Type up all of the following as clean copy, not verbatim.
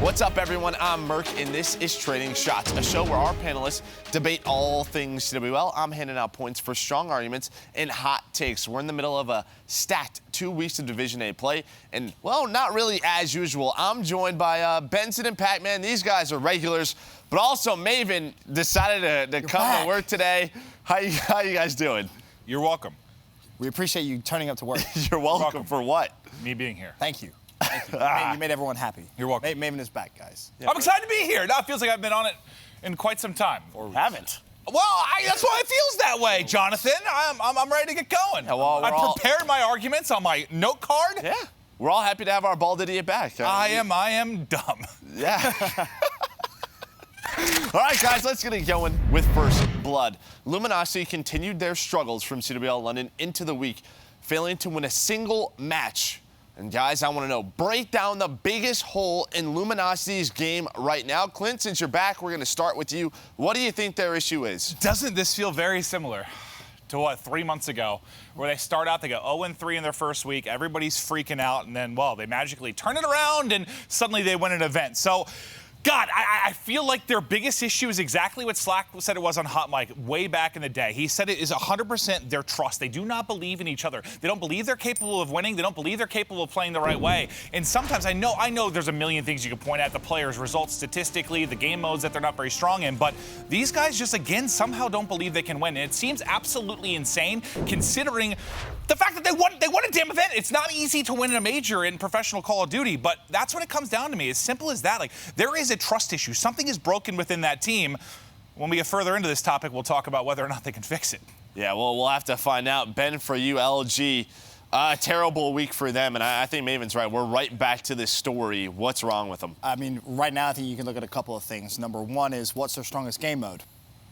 What's up, everyone? I'm Merk, and this is Trading Shots, a show where our panelists debate all things CWL. I'm handing out points for strong arguments and hot takes. We're in the middle of a stacked 2 weeks of Division A play, and, well, not really as usual. I'm joined by Benson and Pac-Man. These guys are regulars, but also Maven decided to come back. to work today. How you guys doing? You're welcome. We appreciate you turning up to work. You're welcome for what? Me being here. Thank you. Thank you. You made everyone happy. You're welcome. Maven is back, guys. I'm excited to be here. Now it feels like I've been on it in quite some time. Or haven't. Well, that's why it feels that way, Jonathan. I'm ready to get going. Yeah, well, I prepared my arguments on my note card. Yeah. We're all happy to have our bald idiot back. I am dumb. Yeah. All right, guys, let's get it going with First Blood. Luminosity continued their struggles from CWL London into the week, failing to win a single match. And, guys, I want to know, break down the biggest hole in Luminosity's game right now. Clint, since you're back, we're going to start with you. What do you think their issue is? Doesn't this feel very similar to 3 months ago, where they start out, they go 0-3 in their first week, everybody's freaking out, and then, well, they magically turn it around, and suddenly they win an event. So, God, I feel like their biggest issue is exactly what Slack said it was on Hot Mic way back in the day. He said it is 100% their trust. They do not believe in each other. They don't believe they're capable of winning. They don't believe they're capable of playing the right way. And sometimes I know there's a million things you can point at, the players' results statistically, the game modes that they're not very strong in, but these guys just, again, somehow don't believe they can win. And it seems absolutely insane considering the fact that they won a damn event. It's not easy to win a major in professional Call of Duty, but that's what it comes down to me. As simple as that. Like, there is a trust issue. Something is broken within that team. When we get further into this topic, we'll talk about whether or not they can fix it. Yeah, well, we'll have to find out. Ben, for you, LG, a terrible week for them, and I think Maven's right. We're right back to this story. What's wrong with them? I mean, right now I think you can look at a couple of things. Number one is, what's their strongest game mode?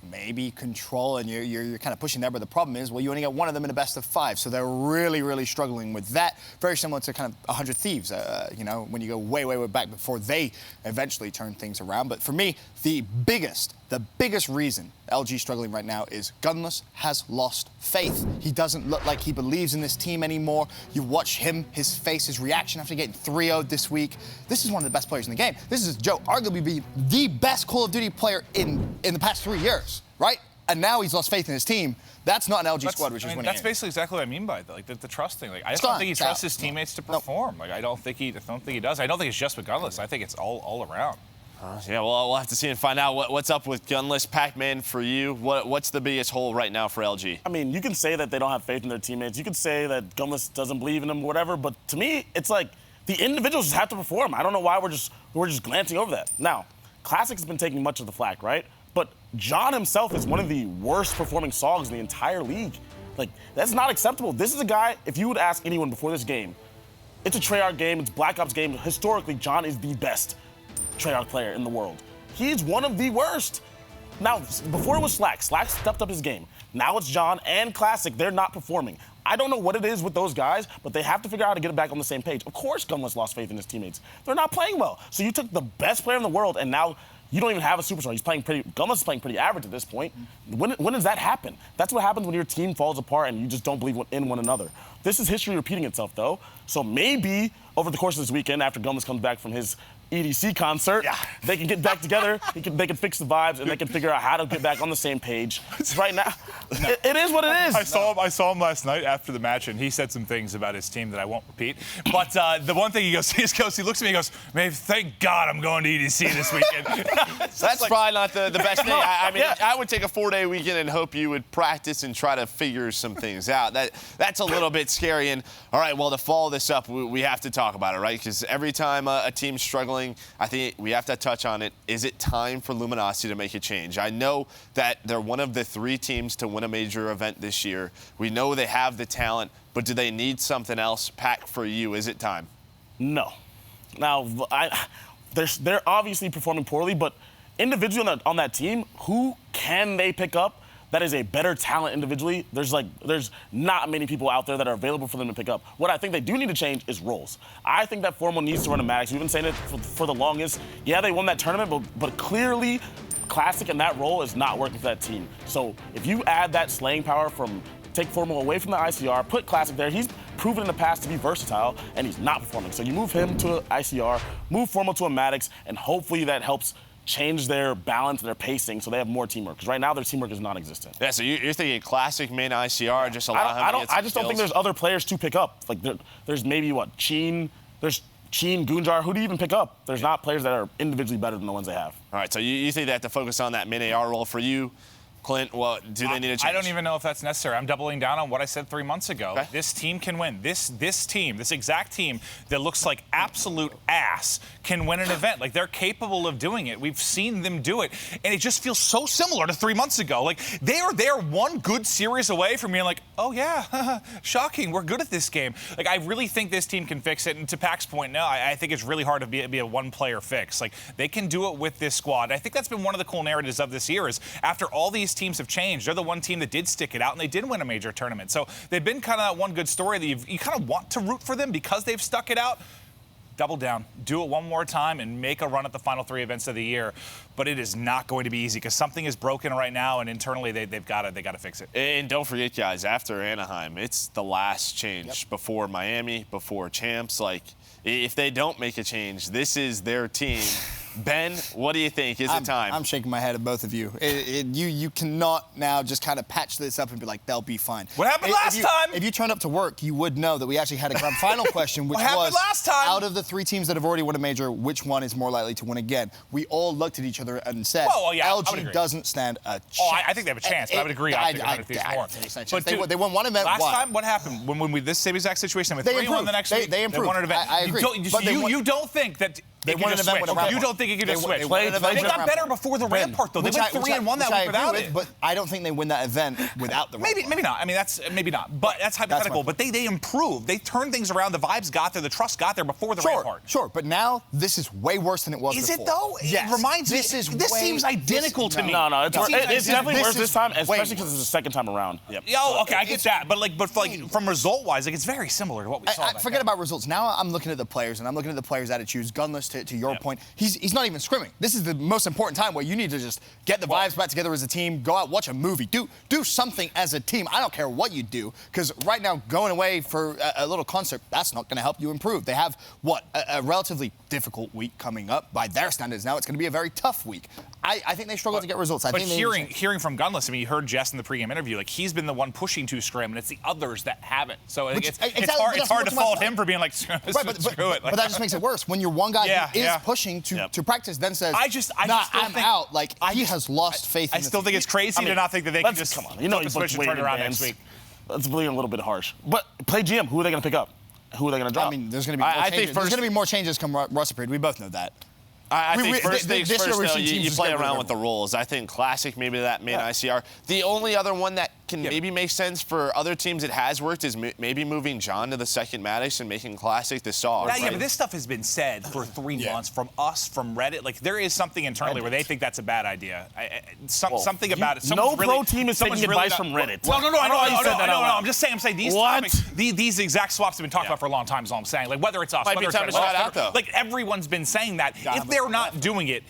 Maybe control, and you're kind of pushing there, but the problem is, well, you only get one of them in a best of 5, so they're really, really struggling with that. Very similar to kind of 100 Thieves, you know, when you go way, way, way back before they eventually turn things around. But for me, the biggest reason LG struggling right now is Gunless has lost faith. He doesn't look like he believes in this team anymore. You watch him, his face, his reaction after getting 3-0'd this week. This is one of the best players in the game. This is Joe, arguably the best Call of Duty player in the past 3 years, right? And now he's lost faith in his team. That's not an LG squad, which is winning. That's basically exactly what I mean by that, like the trust thing. Like, I just don't think he trusts his teammates to perform. Like, I don't think he does. I don't think it's just with Gunless. I think it's all around. Yeah, well, we'll have to see and find out what's up with Gunless. Pac-Man, for you, what's the biggest hole right now for LG? I mean, you can say that they don't have faith in their teammates. You can say that Gunless doesn't believe in them, whatever. But to me, it's like the individuals just have to perform. I don't know why we're just glancing over that. Now, Classic has been taking much of the flack, right? But John himself is one of the worst performing SOGs in the entire league. Like, that's not acceptable. This is a guy, if you would ask anyone before this game, it's a Treyarch game, it's Black Ops game. Historically, John is the best Treyarch player in the world. He's one of the worst. Now, before it was Slack stepped up his game. Now it's John and Classic, they're not performing. I don't know what it is with those guys, but they have to figure out how to get it back on the same page. Of course Gunless lost faith in his teammates. They're not playing well. So you took the best player in the world, and now you don't even have a superstar. Gunless is playing pretty average at this point. When does that happen? That's what happens when your team falls apart and you just don't believe in one another. This is history repeating itself, though. So maybe over the course of this weekend, after Gunless comes back from his EDC concert, they can get back together, they can fix the vibes, and they can figure out how to get back on the same page. Right now, it is what it is. I saw him last night after the match, and he said some things about his team that I won't repeat. But the one thing he looks at me and he goes, "Man, thank God I'm going to EDC this weekend." That's probably not the best thing. I mean, I would take a 4-day weekend and hope you would practice and try to figure some things out. That's a little bit scary. And all right, well, to follow this up, we have to talk about it, right? Because every time a team's struggling, I think we have to touch on it. Is it time for Luminosity to make a change? I know that they're one of the 3 teams to win a major event this year. We know they have the talent, but do they need something else? Pac, for you, is it time? No. Now, they're obviously performing poorly, but individually on that team, who can they pick up that is a better talent individually? There's not many people out there that are available for them to pick up. What I think they do need to change is roles. I think that Formal needs to run a Maddox. We've been saying it for the longest. Yeah, they won that tournament, but clearly Classic in that role is not working for that team. So if you add that slaying power from take Formal away from the ICR, put Classic there. He's proven in the past to be versatile, and he's not performing. So you move him to ICR, move Formal to a Maddox, and hopefully that helps change their balance and their pacing so they have more teamwork. Because right now, their teamwork is non-existent. Yeah, so you're thinking Classic main ICR, just allow him to get some I just don't think there's other players to pick up. Like, there's maybe, there's Sheen, Gunjar, who do you even pick up? There's not players that are individually better than the ones they have. All right, so you think they have to focus on that main AR role for you? Clint, what do they need to change? I don't even know if that's necessary. I'm doubling down on what I said 3 months ago. Okay. This team can win. This team, this exact team that looks like absolute ass can win an event. Like, they're capable of doing it. We've seen them do it. And it just feels so similar to 3 months ago. Like, they're one good series away from being like, oh, yeah, shocking, we're good at this game. Like, I really think this team can fix it. And to Pac's point, no, I think it's really hard to be a one-player fix. Like, they can do it with this squad. I think that's been one of the cool narratives of this year is after all these teams have changed, they're the one team that did stick it out, and they did win a major tournament. So they've been kind of that one good story that you kind of want to root for them because they've stuck it out. Double down, do it one more time, and make a run at the final 3 events of the year. But it is not going to be easy because something is broken right now, and internally they've got to fix it. And don't forget, guys, after Anaheim, it's the last change before Miami, before champs. Like, if they don't make a change, this is their team. Ben, what do you think? Is it time? I'm shaking my head at both of you. You cannot now just kind of patch this up and be like, they'll be fine. What happened last time? If you turned up to work, you would know that we actually had a grand final question, which was, last time? out of the 3 teams that have already won a major, which one is more likely to win again? We all looked at each other and said, well, yeah, LG doesn't stand a chance. Oh, I think they have a chance, but I would agree. I think They won one event. Last time, what happened? When we this same exact situation with 3-1 the next week, they improved. They won an event. I agree. You don't think that they won an event with a Rampart. You don't think it could just switch? They got better before the Rampart, though. They went 3-1 that week without it. But I don't think they win that event without the Rampart. Maybe not. I mean, that's maybe not. But that's hypothetical. But they improved. They turned things around. The vibes got there. The trust got there before the Rampart. Sure, but now this is way worse than it was before. Is it, though? Yes. It reminds me. This seems identical to me. No, it's definitely worse this time, especially because it's the second time around. Yep. Oh, okay, I get that. But from result-wise, it's very similar to what we saw. Forget about results. Now I'm looking at the players, and I'm looking at the players' attitudes. Gunless, to your point, he's not even scrimming. This is the most important time where you need to just get the vibes back together as a team, go out, watch a movie, do something as a team. I don't care what you do, because right now going away for a little concert, that's not going to help you improve. They have, a relatively difficult week coming up. By their standards now, it's going to be a very tough week. I think they struggle to get results. But hearing from Gunless, I mean, you heard Jess in the pregame interview, like he's been the one pushing to scrim, and it's the others that haven't. So it's hard to fault him for being like, screw it. But that just makes it worse. When you're one guy who is pushing to practice, then says, I'm out. Like, he has lost faith in I still think it's crazy to not think that they can just come on. You know, you switch and turn around next week. That's being a little bit harsh. But play GM. Who are they going to pick up? Who are they going to drop? I mean, there's going to be more changes. There's going to be more changes come roster period. We both know that. I think first things first, though, you play around with the roles. I think Classic, maybe that main ICR. The only other one that can maybe make sense for other teams it has worked is maybe moving John to the second Maddox and making Classic the star. Yeah, but this stuff has been said for 3 months from us, from Reddit. Like, there is something internally where they think that's a bad idea. Something about it. No pro team is taking advice from Reddit. No, I know. I'm just saying these topics, these exact swaps have been talked about for a long time is all I'm saying. Like, whether it's us, whether it's Reddit, like, everyone's been saying that. If they're not doing it,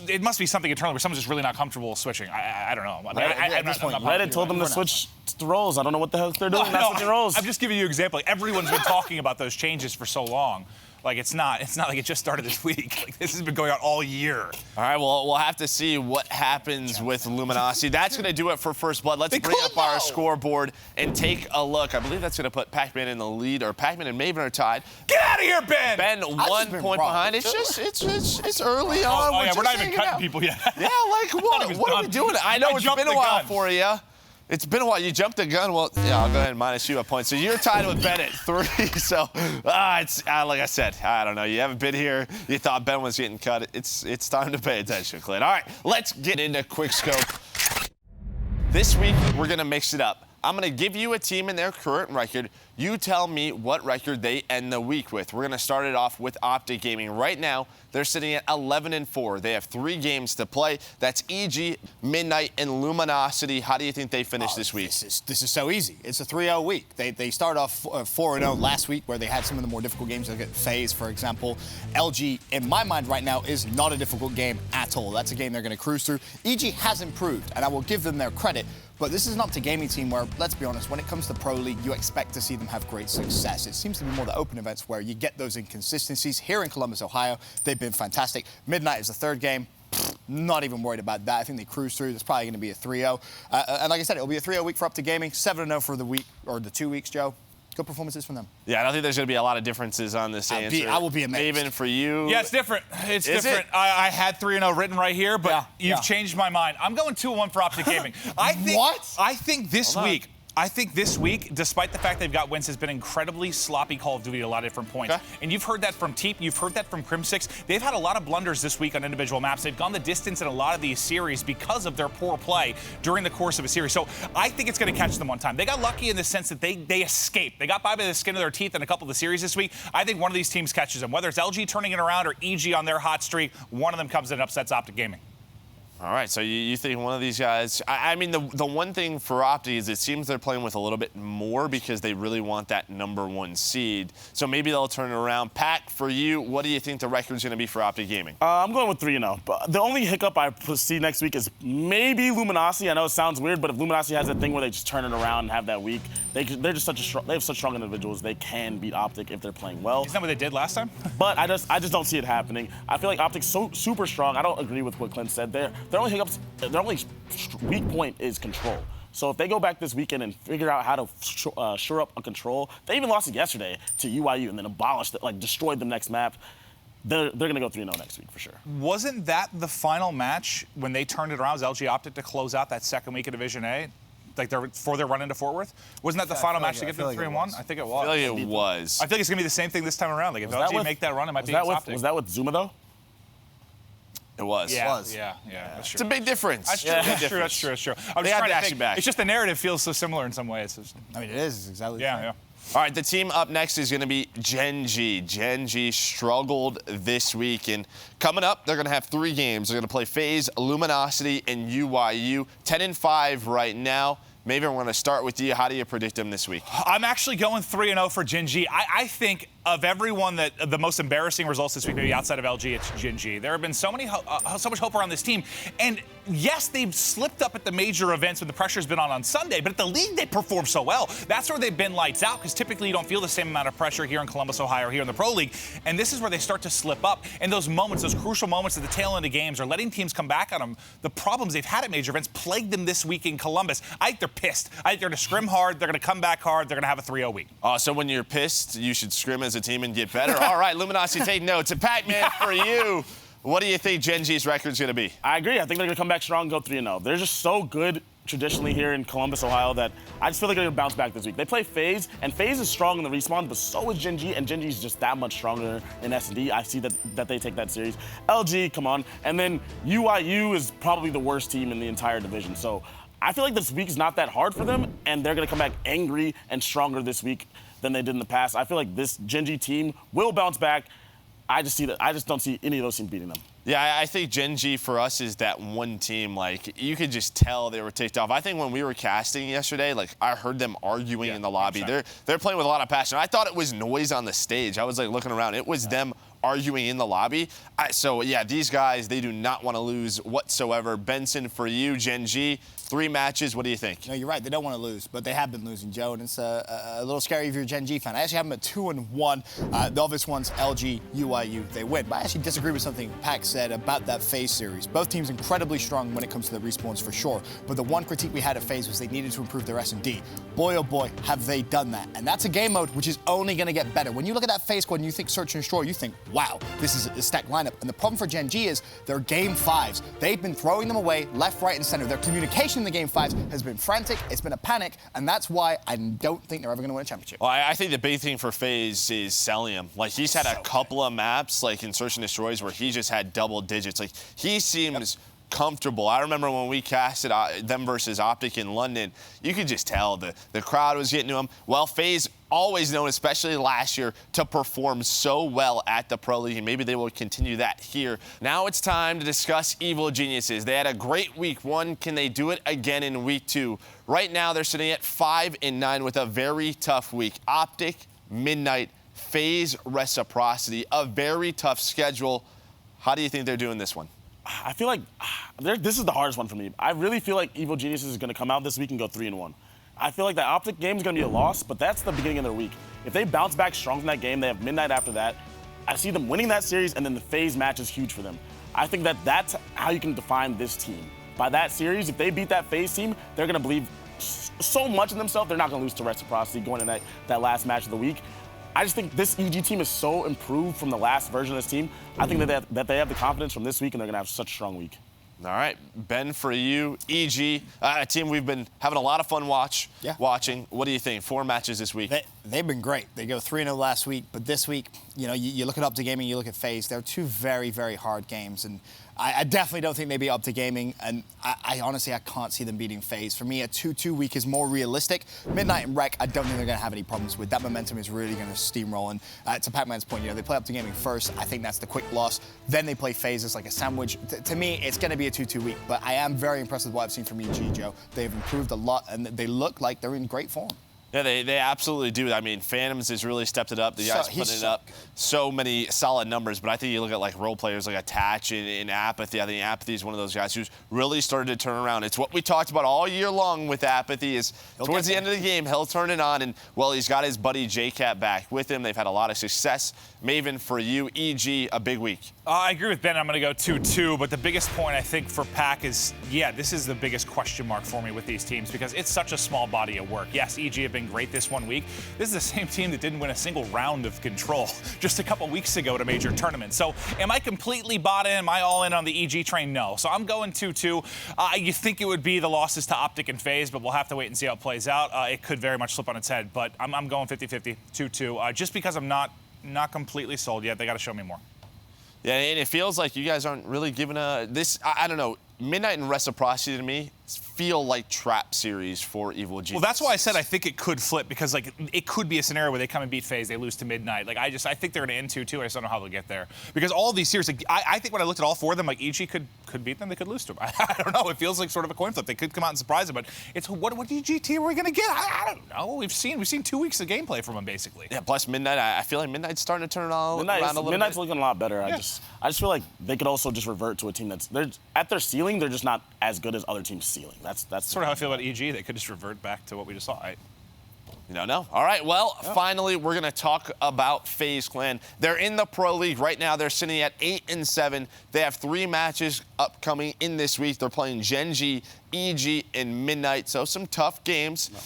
it must be something internally where someone's just really not comfortable switching. I don't know. At this point, Reddit told them to switch the roles. I don't know what the hell they're doing. Not switching roles. I'm just giving you an example. Like, everyone's been talking about those changes for so long. Like, it's not like it just started this week. Like, this has been going on all year. All right, well, we'll have to see what happens with Luminosity. That's going to do it for First Blood. Let's bring up our scoreboard and take a look. I believe that's going to put Pac-Man in the lead, or Pac-Man and Maven are tied. Get out of here, Ben! Ben, 1 point behind. It's just early on. Oh, yeah, we're not even cutting people yet. Yeah, like, what are we doing? I know it's been a while for you. It's been a while. You jumped the gun. Well, yeah, I'll go ahead and minus you a point. So you're tied with Ben at 3. So it's like I said, I don't know. You haven't been here. You thought Ben was getting cut. It's time to pay attention, Clint. All right, let's get into Quick Scope. This week, we're going to mix it up. I'm going to give you a team and their current record. You tell me what record they end the week with. We're going to start it off with Optic Gaming. Right now, they're sitting at 11-4. They have 3 games to play. That's EG, Midnight, and Luminosity. How do you think they finish this week? This is so easy. It's a 3-0 week. They start off 4-0 last week, where they had some of the more difficult games. Look at FaZe, for example. LG, in my mind right now, is not a difficult game at all. That's a game they're going to cruise through. EG has improved, and I will give them their credit. But this is an Optic Gaming team where, let's be honest, when it comes to Pro League, you expect to see them have great success. It seems to be more the open events where you get those inconsistencies. Here in Columbus, Ohio, they've been fantastic. Midnight is the third game. Not even worried about that. I think they cruise through. It's probably going to be a 3-0. And like I said, it'll be a 3-0 week for Optic Gaming, 7-0 for the week, or the 2 weeks, Joe. Good performances from them. Yeah, I don't think there's going to be a lot of differences on this answer. I will be amazed. Even for you. Yeah, it's different. It's Is different. it? I had 3-0 written right here, but Yeah, you've changed my mind. I'm going 2-1 for Optic Gaming. I think this week, despite the fact they've got wins, has been incredibly sloppy Call of Duty at a lot of different points. Okay. And you've heard that from Teep, you've heard that from Crim6. They've had a lot of blunders this week on individual maps. They've gone the distance in a lot of these series because of their poor play during the course of a series. So I think it's going to catch them one time. They got lucky in the sense that they escaped. They got by the skin of their teeth in a couple of the series this week. I think one of these teams catches them. Whether it's LG turning it around or EG on their hot streak, one of them comes in and upsets Optic Gaming. All right, so you think one of these guys... I mean, the one thing for Optic is it seems they're playing with a little bit more because they really want that #1 seed. So maybe they'll turn it around. Pack, for you, what do you think the record's going to be for Optic Gaming? I'm going with 3-0. But the only hiccup I see next week is maybe Luminosity. I know it sounds weird, but if Luminosity has that thing where they just turn it around and have that week, they're just they have such strong individuals. They can beat Optic if they're playing well. Isn't that what they did last time? But I just don't see it happening. I feel like Optic's so super strong. I don't agree with what Clint said. Their only hiccups, their only weak point is control. So if they go back this weekend and figure out how to shore up a control, they even lost it yesterday to UIU and then abolished it, like destroyed them next map. They're going to go 3-0 next week for sure. Wasn't that the final match when they turned it around? Was LG Optic to close out that second week of Division A? Like before their run into Fort Worth? Wasn't that the final match to get to 3-1? I think it was. I feel like it was. I think it's going to be the same thing this time around. Like if LG make that run, it might be Optic. Was that with Zuma though? It was. Yeah, that's true. It's a big difference. That's true. That's true. I'm They just had trying to to ask think. you back. It's just the narrative feels so similar in some ways. I mean, it is. It's exactly the Yeah, same. yeah. All right, the team up next is going to be GenG. GenG struggled this week, and coming up, they're going to have 3 games. They're going to play FaZe, Luminosity, and UIU. 10-5 right now. Maybe we're going to start with you. How do you predict them this week? I'm actually going 3-0 for GenG. I think of everyone that the most embarrassing results this week, maybe outside of LG, it's GenG. There have been so much hope around this team, and yes, they've slipped up at the major events when the pressure's been on Sunday, but at the league they perform so well. That's where they've been lights out, because typically you don't feel the same amount of pressure here in Columbus, Ohio, or here in the Pro League, and this is where they start to slip up. And those moments, those crucial moments at the tail end of games, are letting teams come back on them. The problems they've had at major events plagued them this week in Columbus. I think they're pissed. I think they're going to scrim hard. They're going to come back hard. They're going to have a 3-0 week. So when you're pissed, you should scrim as a team and get better. All right, Luminosity, take notes. And Pac-Man, for you, what do you think GenG's record's going to be? I agree. I think they're going to come back strong and go 3-0. They're just so good traditionally here in Columbus, Ohio, that I just feel like they're going to bounce back this week. They play FaZe, and FaZe is strong in the respawn, but so is GenG, and GenG is just that much stronger in S&D. I see that they take that series. LG, come on. And then UIU is probably the worst team in the entire division. So I feel like this week is not that hard for them, and they're going to come back angry and stronger this week than they did in the past. I feel like this GenG team will bounce back. I just don't see any of those teams beating them. Yeah, I think GenG for us is that one team, like, you could just tell they were ticked off. I think when we were casting yesterday, like, I heard them arguing in the lobby. They're playing with a lot of passion. I thought it was noise on the stage. I was, like, looking around. It was them arguing in the lobby. So, yeah, these guys, they do not want to lose whatsoever. Benson, for you, GenG, 3 matches. What do you think? No, you're right. They don't want to lose, but they have been losing, Joe, and it's a little scary if you're a GenG fan. I actually have them at 2-1. The obvious ones, LG, UIU, they win. But I actually disagree with something Pac said about that FaZe series. Both teams incredibly strong when it comes to the respawns, for sure. But the one critique we had at FaZe was they needed to improve their S&D. Boy, oh boy, have they done that. And that's a game mode which is only going to get better. When you look at that FaZe squad and you think Search and Destroy, you think, wow, this is a stacked lineup. And the problem for GenG is their game 5s. They've been throwing them away left, right, and center. Their communication in the game 5s has been frantic. It's been a panic. And that's why I don't think they're ever going to win a championship. Well, I think the big thing for FaZe is Celium. Like, he's had a couple of maps, like in Search and Destroys, where he just had double digits. Like, he seems comfortable. I remember when we casted them versus Optic in London, you could just tell the crowd was getting to him. Well, FaZe, always known, especially last year, to perform so well at the Pro League, and maybe they will continue that here. Now it's time to discuss Evil Geniuses. They had a great week 1. Can they do it again in week 2? Right now, they're sitting at 5-9 with a very tough week. Optic, Midnight, FaZe, Reciprocity, a very tough schedule. How do you think they're doing this one? I feel like this is the hardest one for me. I really feel like Evil Geniuses is going to come out this week and go 3-1. I feel like that Optic game is going to be a loss, but that's the beginning of their week. If they bounce back strong from that game, they have Midnight after that. I see them winning that series, and then the FaZe match is huge for them. I think that that's how you can define this team. By that series, if they beat that FaZe team, they're going to believe so much in themselves, they're not going to lose to Reciprocity going in that last match of the week. I just think this EG team is so improved from the last version of this team. I think that they have the confidence from this week, and they're going to have such a strong week. All right, Ben, for you, EG, a team we've been having a lot of fun watching. What do you think? 4 matches this week. They've been great. They go 3-0 last week, but this week, you look at Optic Gaming, you look at FaZe. They're 2 very, very hard games, and I definitely don't think they beat Optic Gaming, and I honestly can't see them beating FaZe. For me, a 2-2 week is more realistic. Midnight and Rec, I don't think they're going to have any problems with. That momentum is really going to steamroll, and to Pac-Man's point, they play Optic Gaming first. I think that's the quick loss. Then they play FaZe as like a sandwich. To me, it's going to be a 2-2 week, but I am very impressed with what I've seen from EG, Joe. They've improved a lot, and they look like they're in great form. Yeah, they absolutely do. I mean, Phantoms has really stepped it up. The guys putting it up so many solid numbers. But I think you look at like role players like Attach and Apathy. I think Apathy is one of those guys who's really started to turn around. It's what we talked about all year long with Apathy is towards the end of the game, he'll turn it on. And, well, he's got his buddy J-Cat back with him. They've had a lot of success. Maven, for you, EG, a big week. I agree with Ben. I'm going to go 2-2. But the biggest point, I think, for Pac is, this is the biggest question mark for me with these teams because it's such a small body of work. Yes, EG have been great this 1 week. This is the same team that didn't win a single round of Control just a couple weeks ago at a major tournament. So am I completely bought in? Am I all in on the EG train? No. So I'm going 2-2. You think it would be the losses to Optic and FaZe, but we'll have to wait and see how it plays out. It could very much slip on its head, but I'm going 50-50, 2-2, just because I'm not completely sold yet. They got to show me more. Yeah, and it feels like you guys aren't really giving this. I don't know. Midnight and Reciprocity to me feel like trap series for Evil Genius. Well, that's why I said I think it could flip because like it could be a scenario where they come and beat FaZe, they lose to Midnight. Like I think they're going to end 2-2. I just don't know how they'll get there because all of these series. Like, I think when I looked at all 4 of them, like EG could beat them, they could lose to them. I don't know. It feels like sort of a coin flip. They could come out and surprise them, but it's what EG team are we going to get? I don't know. We've seen 2 weeks of gameplay from them basically. Yeah. Plus Midnight, I feel like Midnight's starting to turn it all around a little bit. Midnight's looking a lot better. Yeah. I just feel like they could also just revert to a team that's at their ceiling. They're just not as good as other teams' ceiling. That's sort of how I feel about EG. They could just revert back to what we just saw. You don't know. All right, well, finally, we're going to talk about FaZe Clan. They're in the Pro League right now. They're sitting at 8-7. They have 3 matches upcoming in this week. They're playing GenG, EG, and Midnight, so some tough games. No.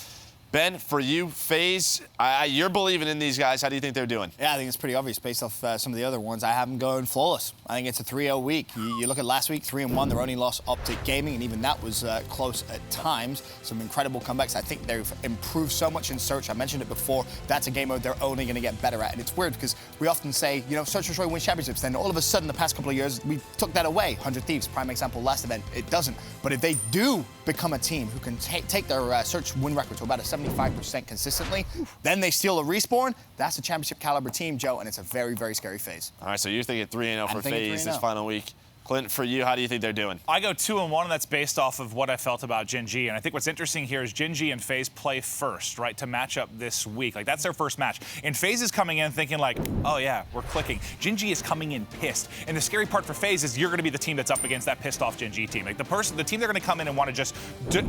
Ben, for you, FaZe, you're believing in these guys. How do you think they're doing? Yeah, I think it's pretty obvious based off some of the other ones. I have them going flawless. I think it's a 3-0 week. You look at last week, 3-1. Their only loss, Optic Gaming, and even that was close at times. Some incredible comebacks. I think they've improved so much in Search. I mentioned it before. That's a game mode they're only going to get better at. And it's weird because we often say, Search and Destroy wins championships. Then all of a sudden, the past couple of years, we took that away. 100 Thieves, prime example, last event. It doesn't. But if they do become a team who can take their Search win record to about a 75% consistently, then they steal a respawn. That's a championship caliber team, Joe, and it's a very, very scary FaZe. All right, so you're thinking 3-0 for FaZe this final week. Clint, for you, how do you think they're doing? I go 2-1, and that's based off of what I felt about GenG. And I think what's interesting here is GenG and FaZe play first, right, to match up this week. Like, that's their first match. And FaZe is coming in thinking like, oh, yeah, we're clicking. GenG is coming in pissed. And the scary part for FaZe is you're going to be the team that's up against that pissed-off GenG team. Like, the team they're going to come in and want to just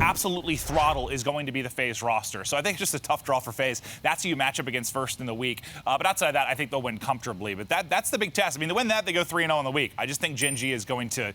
absolutely throttle is going to be the FaZe roster. So I think it's just a tough draw for FaZe. That's who you match up against first in the week. But outside of that, I think they'll win comfortably. But that's the big test. I mean, to win that, they go 3-0 in the week. I just think GenG is going to...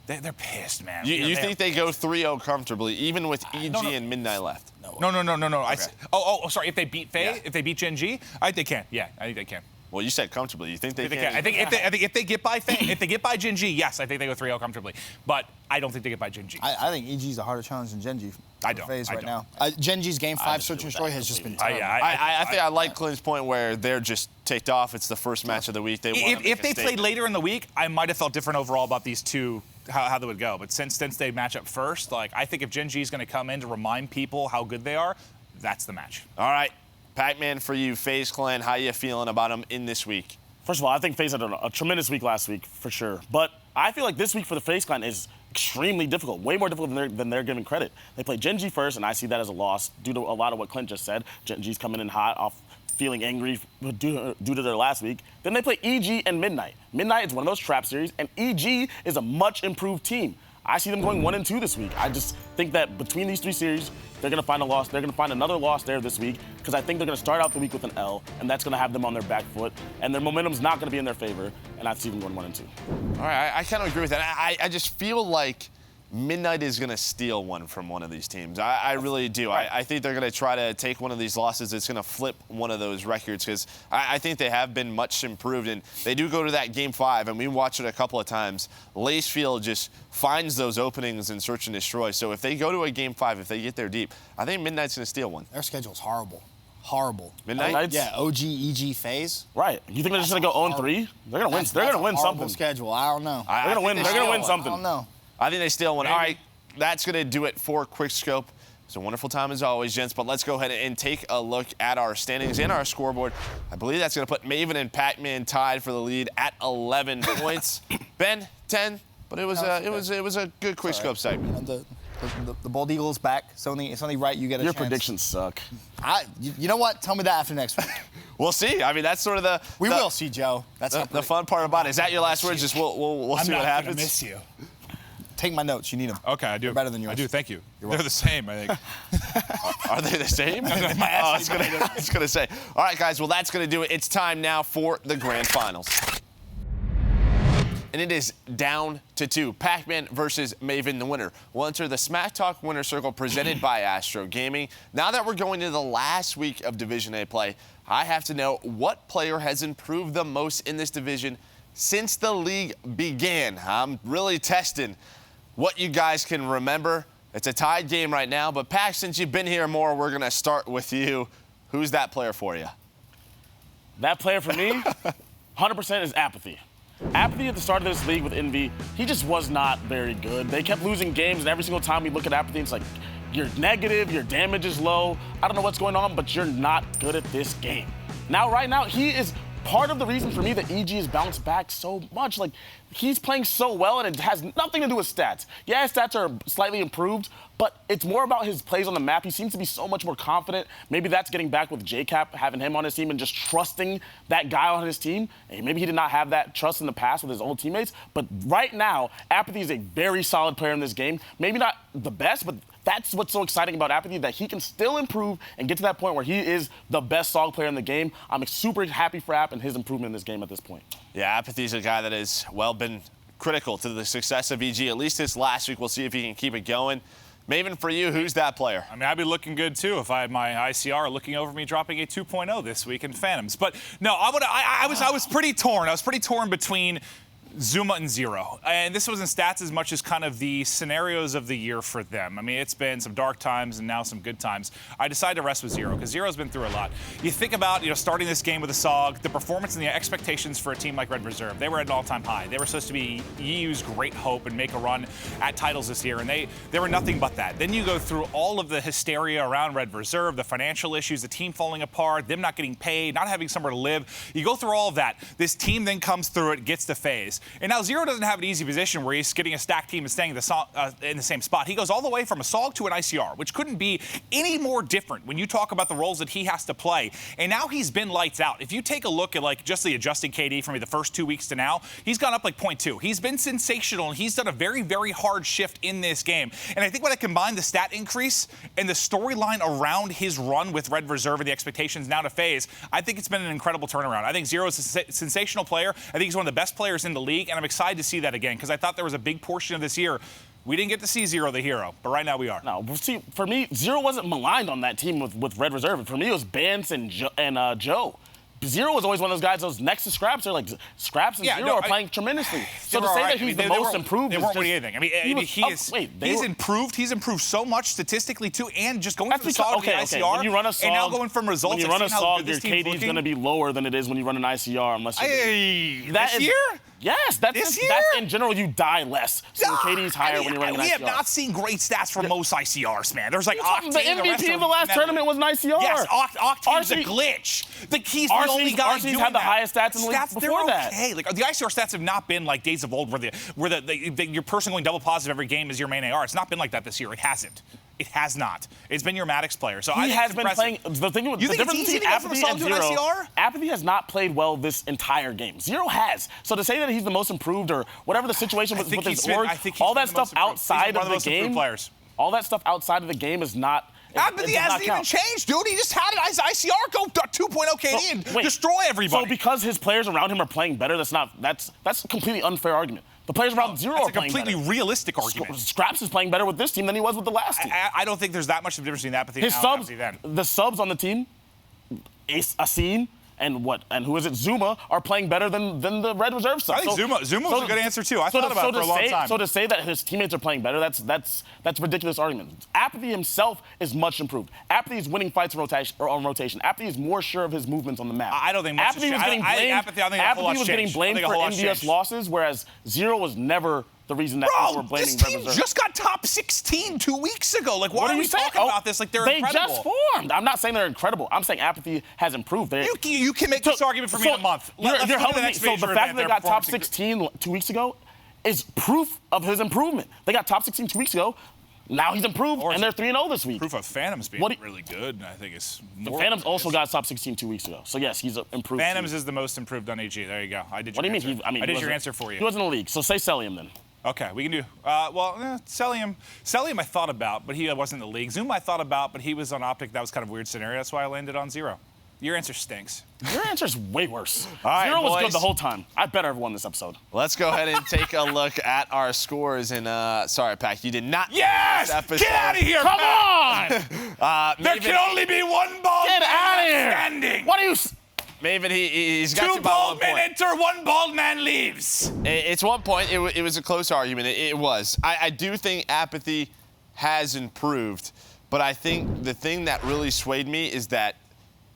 They're pissed, man. You think they go 3-0 comfortably, even with EG and Midnight left? No. Okay. Sorry. If they beat FaZe, if they beat GenG, I think they can. Yeah, I think they can. Well, you said comfortably. You think they can? I think if they get by FaZe, if they get by GenG, yes, I think they go 3-0 comfortably. But I don't think they get by GenG. I think EG's a harder challenge than GenG. I don't. FaZe right now. GenG's Game 5 Search and Destroy has just been terrible. I think I like Clint's point where they're just ticked off. It's the first match of the week. If they played later in the week, I might have felt different overall about these two, how they would go. But since they match up first, like I think if GenG is going to come in to remind people how good they are, that's the match. All right, Pac-Man, for you, FaZe Clan, how you feeling about them in this week? First of all, I think FaZe had a tremendous week last week, for sure. But I feel like this week for the FaZe Clan is extremely difficult, way more difficult than they're giving credit. They play GenG first, and I see that as a loss due to a lot of what Clint just said. GenG's coming in hot off feeling angry due to their last week. Then they play EG and Midnight. Midnight is one of those trap series, and EG is a much improved team. I see them going 1-2 this week. I just think that between these 3 series, they're going to find a loss. They're going to find another loss there this week because I think they're going to start out the week with an L, and that's going to have them on their back foot, and their momentum's not going to be in their favor, and I see them going 1-2. All right, I kind of agree with that. I just feel like Midnight is going to steal one from one of these teams. I really do. I think they're going to try to take one of these losses. It's going to flip one of those records because I think they have been much improved. And they do go to that Game 5, and we watched it a couple of times. Lacefield just finds those openings in search and destroy. So if they go to a Game 5, if they get there deep, I think Midnight's going to steal one. Their schedule's horrible. Horrible. Midnight? Yeah, OG, EG phase. Right. You think they're just going to go 0-3? They're going to win. They're going to win something. Schedule. I don't know. They're going to win. They're going to win something. I don't know. I think they steal one. Maybe. All right, that's going to do it for Quickscope. It's a wonderful time as always, gents, but let's go ahead and take a look at our standings and our scoreboard. I believe that's going to put Maven and Pac-Man tied for the lead at 11 points. Ben, 10, but it was a good Quickscope segment. The Bald Eagle is back. It's only right you get a Your chance. predictions suck. You know what? Tell me that after next week. We'll see. I mean, that's sort of We will see, Joe. That's the fun part about it. Is that your last words? Just we'll see what happens. I'm gonna miss you. Take my notes. You need them. Okay, I do. They're better than yours. I do. Thank you. You're They're the same, I think. Are they the same? I was going to say. All right, guys. Well, that's going to do it. It's time now for the grand finals. And it is down to 2. Pac-Man versus Maven, the winner. We'll enter the Smack Talk winner circle presented by Astro Gaming. Now that we're going into the last week of Division A play, I have to know what player has improved the most in this division since the league began. I'm really testing what you guys can remember. It's a tied game right now, but Pac, since you've been here more, we're going to start with you. Who's that player for you? That player for me, 100% is Apathy. Apathy at the start of this league with Envy, he just was not very good. They kept losing games, and every single time we look at Apathy, it's like, you're negative, your damage is low. I don't know what's going on, but you're not good at this game. Now, right now, he is part of the reason for me that EG has bounced back so much. Like, he's playing so well, and it has nothing to do with stats. Yeah, his stats are slightly improved, but it's more about his plays on the map. He seems to be so much more confident. Maybe that's getting back with JCap, having him on his team and just trusting that guy on his team. And maybe he did not have that trust in the past with his old teammates. But right now, Apathy is a very solid player in this game. Maybe not the best, but that's what's so exciting about Apathy, that he can still improve and get to that point where he is the best SOG player in the game. I'm super happy for App and his improvement in this game at this point. Yeah, Apathy's a guy that has, well, been critical to the success of EG, at least this last week. We'll see if he can keep it going. Maven, for you, who's that player? I mean, I'd be looking good, too, if I had my ICR looking over me dropping a 2.0 this week in Phantoms. But, no, I was pretty torn. I was pretty torn between Zuma and Zero. And this wasn't stats as much as kind of the scenarios of the year for them. I mean, it's been some dark times and now some good times. I decided to rest with Zero because Zero's been through a lot. You think about, starting this game with a SOG, the performance and the expectations for a team like Red Reserve. They were at an all-time high. They were supposed to be EU's great hope and make a run at titles this year, and they were nothing but that. Then you go through all of the hysteria around Red Reserve, the financial issues, the team falling apart, them not getting paid, not having somewhere to live. You go through all of that. This team then comes through it, gets to phase. And now Zero doesn't have an easy position where he's getting a stacked team and staying in the same spot. He goes all the way from a SOG to an ICR, which couldn't be any more different when you talk about the roles that he has to play. And now he's been lights out. If you take a look at just the adjusted KD from the first 2 weeks to now, he's gone up 0.2. He's been sensational, and he's done a very, very hard shift in this game. And I think when I combine the stat increase and the storyline around his run with Red Reserve and the expectations now to phase, I think it's been an incredible turnaround. I think Zero is a sensational player. I think he's one of the best players in the league, and I'm excited to see that again because I thought there was a big portion of this year we didn't get to see Zero the hero, but right now we are. No, see, for me, Zero wasn't maligned on that team with Red Reserve. For me, it was Bance and Joe. Zero was always one of those guys that was next to Scraps. They're like, Scraps and Zero are playing tremendously. So to say that he's the most improved they is weren't just... anything. I mean, he's improved. He's improved so much statistically, too, and just going from the SOG to the ICR, when you run a SOG, and now going from results. When you run a SOG, your KD is going to be lower than it is when you run an ICR, unless you're... This year? Yes, that's in general, you die less. So your KD is higher when you're running an ICR. We have not seen great stats from most ICRs, man. There's Octane. The MVP of the last tournament was an ICR. Yes, Octane's a glitch. He's the only guy doing had the highest stats in the league before that. Okay. The ICR stats have not been like days of old where your person going double positive every game is your main AR. It's not been like that this year. It hasn't. It has not. It's been your Maddox player. So He has been playing. The thing with You the think it's difference easy between to go from Apathy assault and to an Zero, ICR? Apathy has not played well this entire game. Zero has. So to say that he's the most improved or whatever the situation with his org, all that stuff outside of the game, all that stuff outside of the game is not. Apathy hasn't even changed, dude. He just had an ICR go 2.0 KD and destroy everybody. So because his players around him are playing better, that's a completely unfair argument. The players around Zero are playing better. That's a completely realistic argument. Scraps is playing better with this team than he was with the last team. I don't think there's that much of a difference between Apathy his and subs, Apathy then. The subs on the team, Asim, and who is it? Zuma are playing better than the Red Reserve subs. I think Zuma was a good answer too. I thought about it for a long time. So to say that his teammates are playing better, that's a ridiculous argument. Apathy himself is much improved. Apathy is winning fights on rotation. Apathy is more sure of his movements on the map. I don't think much Apathy was getting blamed. Apathy was getting blamed for MDS losses, whereas Zero was never the reason that people were blaming this team Red Reserve. just got top 16 2 weeks ago. Like, why What are we saying? talking about this like they're incredible? They just formed. I'm not saying they're incredible. I'm saying Apathy has improved. You can make this argument for me in a month. You're helping me. So the fact that they got top 16 2 weeks ago is proof of his improvement. They got top 16 2 weeks ago. Now he's improved, and they're 3-0 this week. Proof of Phantoms being really good, I think, is more. The Phantoms also got top 16 2 weeks ago. So, yes, he's improved. Phantoms is the most improved on AG. There you go. I did what your do you mean? I did your answer for you. He wasn't in the league, so say Celium then. Okay, we can do. Celium I thought about, but he wasn't in the league. Zoom I thought about, but he was on Optic. That was kind of a weird scenario. That's why I landed on Zero. Your answer stinks. Your answer's way worse. All right, Zero was boys. good the whole time. I better have won this episode. Let's go ahead and take a look at our scores. And sorry, Pac, you did not. Yes! Episode. Get out of here! Come on! There can only be one bald Get man out of here! standing. What are you? Maven, he's got you Two by bald 1 point. men enter, one bald man leaves. It's 1 point. It was a close argument. It was. I do think Apathy has improved, but I think the thing that really swayed me is that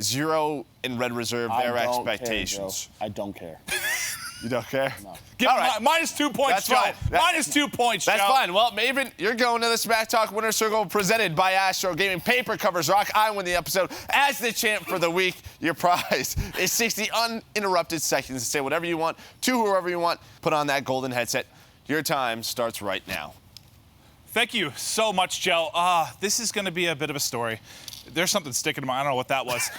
Zero and Red Reserve, their expectations. I don't care. You don't care? No. All right. Minus 2 points, That's Joe. fine. Minus 2 points, That's Joe. fine. Well, Maven, you're going to the Smack Talk Winner Circle presented by Astro Gaming. Paper covers rock. I win the episode as the champ for the week. Your prize is 60 uninterrupted seconds to say whatever you want to whoever you want. Put on that golden headset. Your time starts right now. Thank you so much, Joe. This is going to be a bit of a story. There's something sticking to my. I don't know what that was.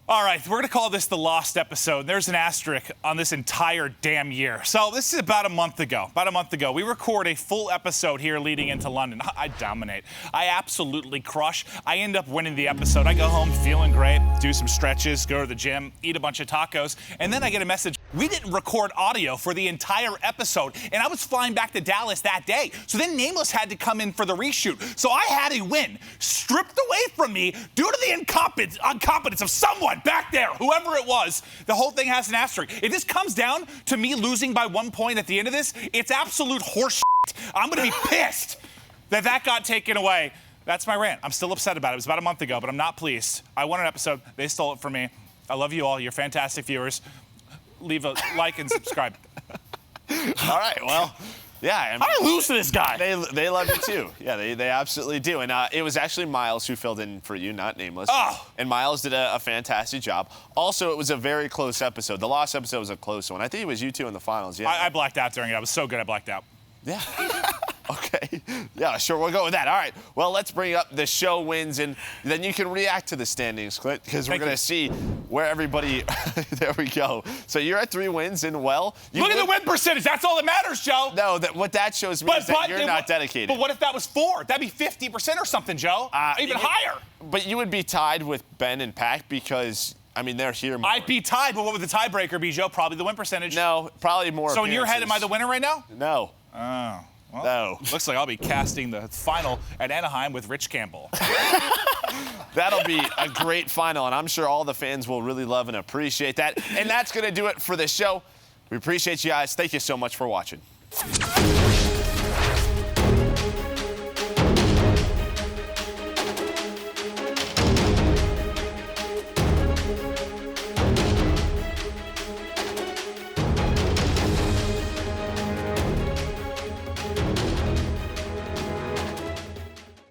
All right, we're going to call this the lost episode. There's an asterisk on this entire damn year. So this is about a month ago. We record a full episode here leading into London. I dominate. I absolutely crush. I end up winning the episode. I go home feeling great, do some stretches, go to the gym, eat a bunch of tacos, and then I get a message. We didn't record audio for the entire episode, and I was flying back to Dallas that day. So then Nameless had to come in for the reshoot. So I had a win stripped away from me due to the incompetence of someone back there, whoever it was. The whole thing has an asterisk. If this comes down to me losing by 1 point at the end of this, it's absolute horse shit. I'm going to be pissed that got taken away. That's my rant. I'm still upset about it. It was about a month ago, but I'm not pleased. I won an episode. They stole it from me. I love you all. You're fantastic viewers. Leave a like and subscribe. All right, well, yeah. I lose to this guy. They love you too. Yeah, they absolutely do. And it was actually Miles who filled in for you, not Nameless. Oh. And Miles did a fantastic job. Also, it was a very close episode. The lost episode was a close one. I think it was you two in the finals. Yeah. I blacked out during it. I was so good I blacked out. Yeah. Okay. Yeah, sure. We'll go with that. All right. Well, let's bring up the show wins, and then you can react to the standings, Clint, because we're going to see where everybody. There we go. So you're at 3 wins, and well, look at the win percentage. That's all that matters, Joe. No, what that shows me is that you're not dedicated. But what if that was 4? That'd be 50% or something, Joe. Even higher. But you would be tied with Ben and Pac because. I mean, they're here more. I'd be tied, but what would the tiebreaker be, Joe? Probably the win percentage. No, probably more. So in your head, am I the winner right now? No. Oh. Well, no. Looks like I'll be casting the final at Anaheim with Rich Campbell. That'll be a great final, and I'm sure all the fans will really love and appreciate that. And that's going to do it for the show. We appreciate you guys. Thank you so much for watching.